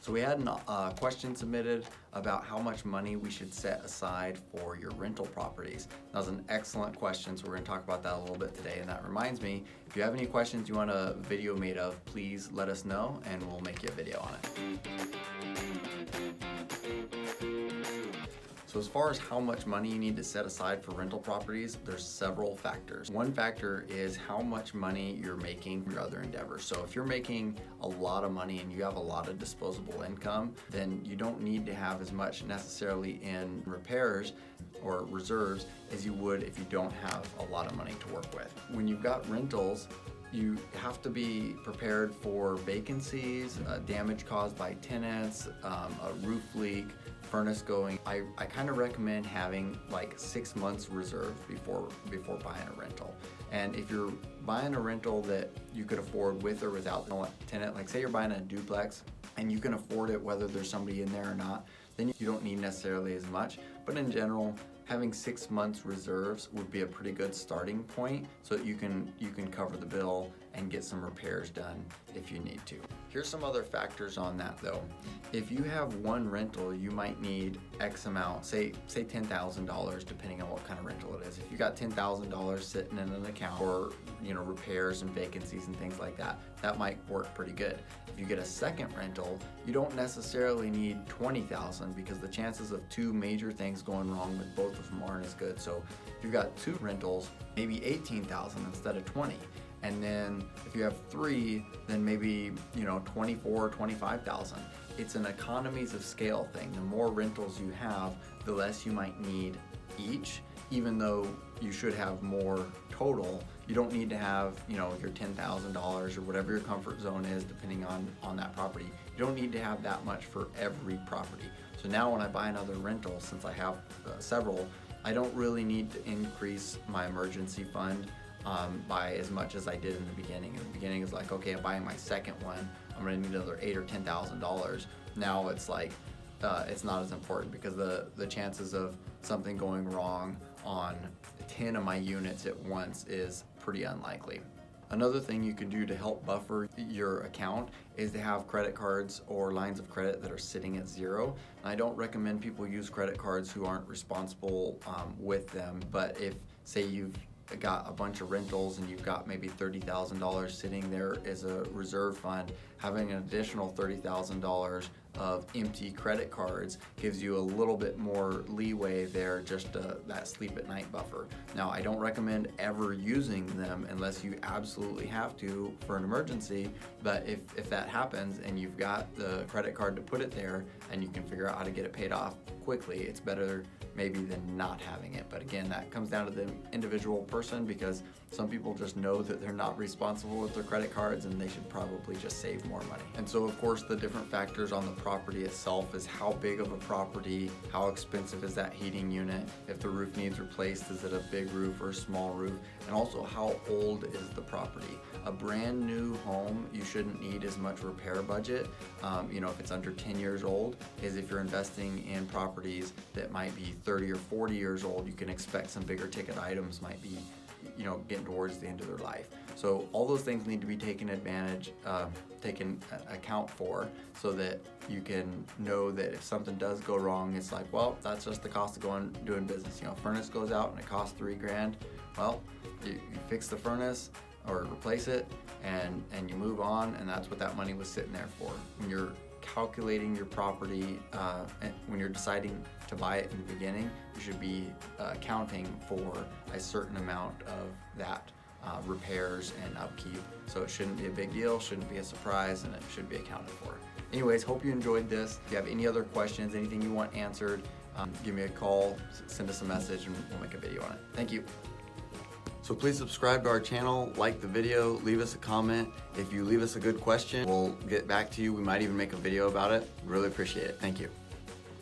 So we had a question submitted about how much money we should set aside for your rental properties. That was an excellent question, so we're going to talk about that a little bit today. And that reminds me, if you have any questions you want a video made of, please let us know and we'll make you a video on it. So as far as how much money you need to set aside for rental properties, there's several factors. One factor is how much money you're making from your other endeavors. So if you're making a lot of money and you have a lot of disposable income, then you don't need to have as much necessarily in repairs or reserves as you would if you don't have a lot of money to work with. When you've got rentals, you have to be prepared for vacancies, damage caused by tenants, a roof leak, furnace going. I kind of recommend having like 6 months reserved before buying a rental. And if you're buying a rental that you could afford with or without a tenant, like say you're buying a duplex and you can afford it whether there's somebody in there or not, then you don't need necessarily as much. But in general, having 6 months reserves would be a pretty good starting point so that you can cover the bill and get some repairs done if you need to. Here's some other factors on that though. If you have one rental, you might need X amount, say $10,000, depending on what kind of rental it is. If you got $10,000 sitting in an account for repairs and vacancies and things like that, that might work pretty good. If you get a second rental, you don't necessarily need $20,000 because the chances of two major things going wrong with both of them aren't as good. So if you've got two rentals, maybe $18,000 instead of $20,000. And then if you have three, then maybe 24, 25,000. It's an economies of scale thing. The more rentals you have, the less you might need each, even though you should have more total. You don't need to have your $10,000 or whatever your comfort zone is depending on that property. You don't need to have that much for every property. So now when I buy another rental, since I have several, I don't really need to increase my emergency fund by as much as I did in the beginning. In the beginning, it's like, okay, I'm buying my second one, I'm gonna need another $8,000 or $10,000. Now it's like, it's not as important because the chances of something going wrong on 10 of my units at once is pretty unlikely. Another thing you can do to help buffer your account is to have credit cards or lines of credit that are sitting at zero. I don't recommend people use credit cards who aren't responsible with them, but if, say, you've got a bunch of rentals and you've got maybe $30,000 sitting there as a reserve fund, having an additional $30,000 of empty credit cards gives you a little bit more leeway there, just that sleep at night buffer. Now, I don't recommend ever using them unless you absolutely have to for an emergency, but if that happens and you've got the credit card to put it there and you can figure out how to get it paid off quickly, it's better maybe than not having it. But again, that comes down to the individual person because some people just know that they're not responsible with their credit cards and they should probably just save more money. And so of course the different factors on the property itself is how big of a property, how expensive is that heating unit, if the roof needs replaced, is it a big roof or a small roof, and also how old is the property. A brand new home, you shouldn't need as much repair budget, if it's under 10 years old, as if you're investing in properties that might be 30 or 40 years old. You can expect some bigger ticket items might be getting towards the end of their life. So all those things need to be taken account for so that you can know that if something does go wrong, it's like, well, that's just the cost of doing business. Furnace goes out and it costs $3,000. Well, you fix the furnace or replace it and you move on, and that's what that money was sitting there for. When you're calculating your property, when you're deciding to buy it in the beginning, you should be accounting for a certain amount of that repairs and upkeep. So it shouldn't be a big deal, shouldn't be a surprise, and it should be accounted for. Anyways, hope you enjoyed this. If you have any other questions, anything you want answered, give me a call, send us a message, and we'll make a video on it. Thank you. So please subscribe to our channel, like the video, leave us a comment. If you leave us a good question, we'll get back to you. We might even make a video about it. Really appreciate it. Thank you.